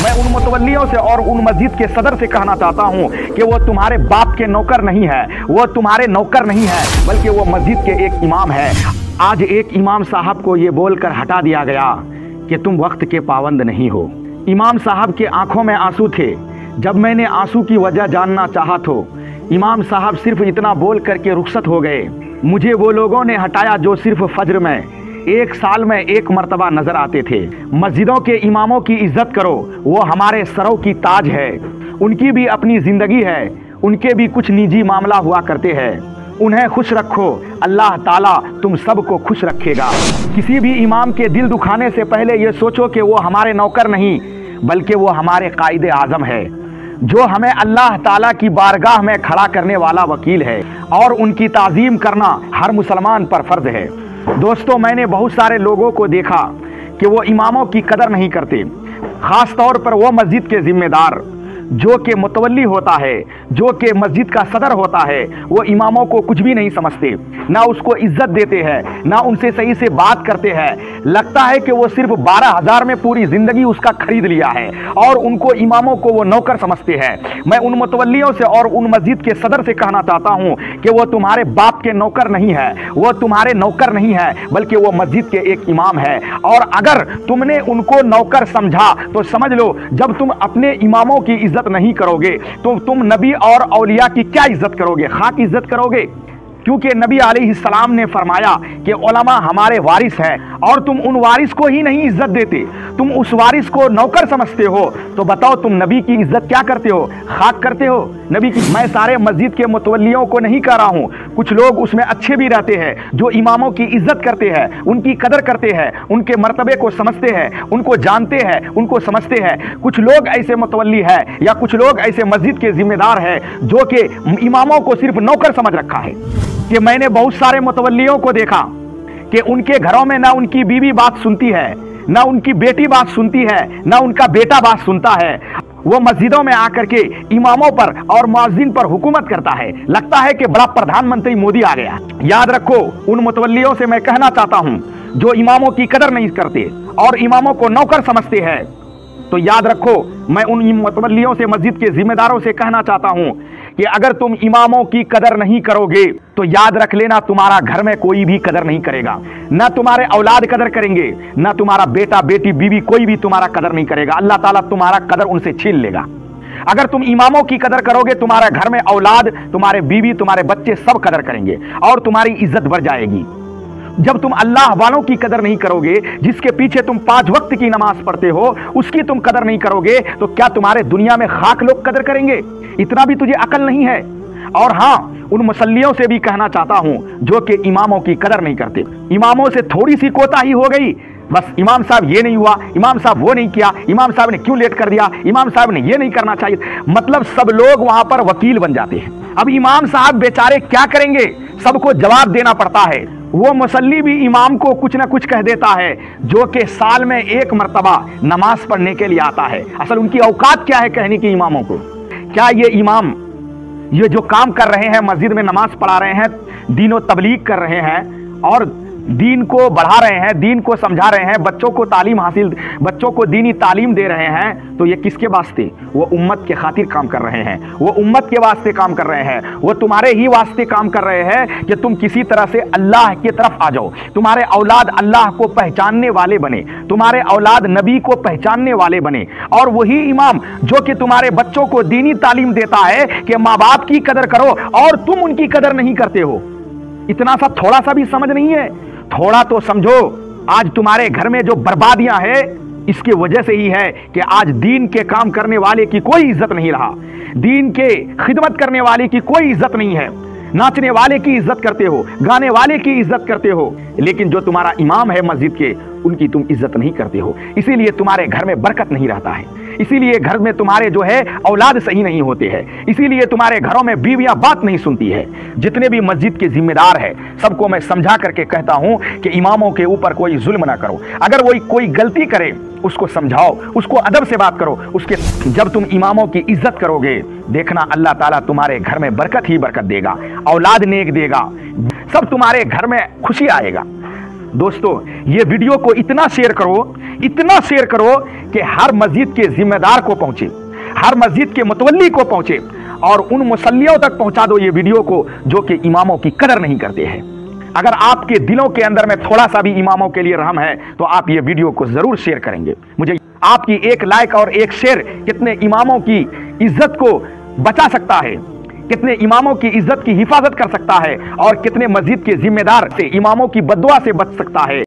मैं उन मुतवल्लियों से और उन मस्जिद के सदर से कहना चाहता हूं कि वो तुम्हारे बाप के नौकर नहीं है, वो तुम्हारे नौकर नहीं है, बल्कि वो मस्जिद के एक इमाम है। आज एक इमाम साहब को ये बोलकर हटा दिया गया कि तुम वक्त के पाबंद नहीं हो। इमाम साहब के आंखों में आंसू थे। जब मैंने आंसू की वजह जानना चाहा तो इमाम साहब सिर्फ इतना बोल करके रुखसत हो गए। मुझे वो लोगों ने हटाया जो सिर्फ फज्र में एक साल में एक मर्तबा नजर आते थे। मस्जिदों के इमामों की इज्जत करो, वो हमारे सरों की ताज है। उनकी भी अपनी जिंदगी है, उनके भी कुछ निजी मामला हुआ करते हैं। उन्हें खुश रखो, अल्लाह ताला तुम सबको खुश रखेगा। किसी भी इमाम के दिल दुखाने से पहले ये सोचो कि वो हमारे नौकर नहीं बल्कि वो हमारे कायदे आज़म है, जो हमें अल्लाह ताला की बारगाह में खड़ा करने वाला वकील है, और उनकी ताज़ीम करना हर मुसलमान पर फ़र्ज है। दोस्तों, मैंने बहुत सारे लोगों को देखा कि वो इमामों की कदर नहीं करते, ख़ास तौर पर वो मस्जिद के ज़िम्मेदार जो कि मुतवल्ली होता है, जो कि मस्जिद का सदर होता है। वो इमामों को कुछ भी नहीं समझते, ना उसको इज्जत देते हैं, ना उनसे सही से बात करते हैं। लगता है कि वो सिर्फ 12,000 में पूरी ज़िंदगी उसका खरीद लिया है और उनको इमामों को वो नौकर समझते हैं। मैं उन मुतवल्लियों से और उन मस्जिद के सदर से कहना चाहता हूँ कि वो तुम्हारे बाप के नौकर नहीं है, वो तुम्हारे नौकर नहीं है, बल्कि वो मस्जिद के एक इमाम है। और अगर तुमने उनको नौकर समझा तो समझ लो, जब तुम अपने इमामों की इज्जत नहीं करोगे तो तुम नबी और औलिया की क्या इज्जत करोगे? खाक इज्जत करोगे। क्योंकि नबी अलैहिस्सलाम ने फरमाया कि उलमा हमारे वारिस हैं, और तुम उन वारिस को ही नहीं इज्जत देते, तुम उस वारिस को नौकर समझते हो। तो बताओ, तुम नबी की इज्जत क्या करते हो? खाक करते हो नबी की। मैं सारे मस्जिद के मुतवल्लियों को नहीं कह रहा हूँ, कुछ लोग उसमें अच्छे भी रहते हैं जो इमामों की इज्जत करते हैं, उनकी कदर करते हैं, उनके मर्तबे को समझते हैं, उनको जानते हैं, उनको समझते हैं। कुछ लोग ऐसे मुतवल्ली है या कुछ लोग ऐसे मस्जिद के जिम्मेदार हैं जो कि इमामों को सिर्फ नौकर समझ रखा है। कि मैंने बहुत सारे मुतवल्लियों को देखा कि उनके घरों में ना उनकी बीवी बात सुनती है, ना उनकी बेटी बात सुनती है, ना उनका बेटा बात सुनता है। वो मस्जिदों में आकर के इमामों पर और मुअज्जिन पर हुकूमत करता है। लगता है कि बड़ा प्रधानमंत्री मोदी आ गया। याद रखो, उन मुतवल्लियों से मैं कहना चाहता हूं जो इमामों की कदर नहीं करते और इमामों को नौकर समझते हैं, तो याद रखो, मैं उन मुतवल्लियों से, मस्जिद के जिम्मेदारों से कहना चाहता हूं कि अगर तुम इमामों की कदर नहीं करोगे तो याद रख लेना, तुम्हारा घर में कोई भी कदर नहीं करेगा। ना तुम्हारे औलाद कदर करेंगे, ना तुम्हारा बेटा बेटी बीवी, कोई भी तुम्हारा कदर नहीं करेगा। अल्लाह ताला तुम्हारा कदर उनसे छीन लेगा। अगर तुम इमामों की कदर करोगे, तुम्हारे घर में औलाद, तुम्हारे बीवी, तुम्हारे बच्चे सब कदर करेंगे और तुम्हारी इज्जत बढ़ जाएगी। जब तुम अल्लाह वालों की कदर नहीं करोगे, जिसके पीछे तुम 5 वक्त की नमाज पढ़ते हो, उसकी तुम कदर नहीं करोगे, तो क्या तुम्हारे दुनिया में खाक लोग कदर करेंगे? इतना भी तुझे अकल नहीं है। और हाँ, उन मुसल्लियों से भी कहना चाहता हूं जो कि इमामों की कदर नहीं करते। इमामों से थोड़ी सी कोताही हो गई, बस इमाम साहब ये नहीं हुआ, इमाम साहब वो नहीं किया, इमाम साहब ने क्यों लेट कर दिया, इमाम साहब ने ये नहीं करना चाहिए, मतलब सब लोग वहां पर वकील बन जाते हैं। अब इमाम साहब बेचारे क्या करेंगे? सबको जवाब देना पड़ता है। वो मुसल्ली भी इमाम को कुछ ना कुछ कह देता है, जो कि साल में एक मर्तबा नमाज पढ़ने के लिए आता है। असल उनकी औकात क्या है कहने की इमामों को? क्या ये इमाम ये जो काम कर रहे हैं, मस्जिद में नमाज पढ़ा रहे हैं, दीनो तबलीग कर रहे हैं और दीन को बढ़ा रहे हैं, दीन को समझा रहे हैं, बच्चों को दीनी तालीम दे रहे हैं, तो ये किसके वास्ते? वो उम्मत के खातिर काम कर रहे हैं, वो उम्मत के वास्ते काम कर रहे हैं, वो तुम्हारे ही वास्ते काम कर रहे हैं कि तुम किसी तरह से अल्लाह की तरफ आ जाओ, तुम्हारे औलाद अल्लाह को पहचानने वाले बने, तुम्हारे औलाद नबी को पहचानने वाले बने। और वही इमाम जो कि तुम्हारे बच्चों को दीनी तालीम देता है कि माँ बाप की कदर करो, और तुम उनकी कदर नहीं करते हो। इतना सा थोड़ा सा भी समझ नहीं है? थोड़ा तो समझो। आज तुम्हारे घर में जो बर्बादियां हैं, इसकी वजह से ही है कि आज दीन के काम करने वाले की कोई इज्जत नहीं रहा, दीन के खिदमत करने वाले की कोई इज्जत नहीं है। नाचने वाले की इज्जत करते हो, गाने वाले की इज्जत करते हो, लेकिन जो तुम्हारा इमाम है मस्जिद के, उनकी तुम इज्जत नहीं करते हो। इसीलिए तुम्हारे घर में बरकत नहीं रहता है, इसीलिए घर में तुम्हारे जो है औलाद सही नहीं होते हैं, इसीलिए तुम्हारे घरों में बीवियां बात नहीं सुनती है। जितने भी मस्जिद के जिम्मेदार है, सबको मैं समझा करके कहता हूं कि इमामों के ऊपर कोई जुल्म ना करो। अगर वो कोई गलती करे, उसको समझाओ, उसको अदब से बात करो। जब तुम इमामों की इज्जत करोगे, देखना अल्लाह ताला तुम्हारे घर में बरकत ही बरकत देगा, औलाद नेक देगा, सब तुम्हारे घर में खुशी आएगा। दोस्तों ये वीडियो को इतना शेयर करो कि हर मस्जिद के जिम्मेदार को पहुंचे, हर मस्जिद के मुतवल्ली को पहुंचे और उन मुसल्लियों तक पहुंचा दो ये वीडियो को जो कि इमामों की कदर नहीं करते हैं। अगर आपके दिलों के अंदर में थोड़ा सा भी इमामों के लिए रहम है तो आप ये वीडियो को जरूर शेयर करेंगे। मुझे आपकी एक लाइक और एक शेयर कितने इमामों की इज्जत को बचा सकता है, कितने इमामों की इज्जत की हिफाजत कर सकता है और कितने मस्जिद के जिम्मेदार से इमामों की बददुआ से बच सकता है।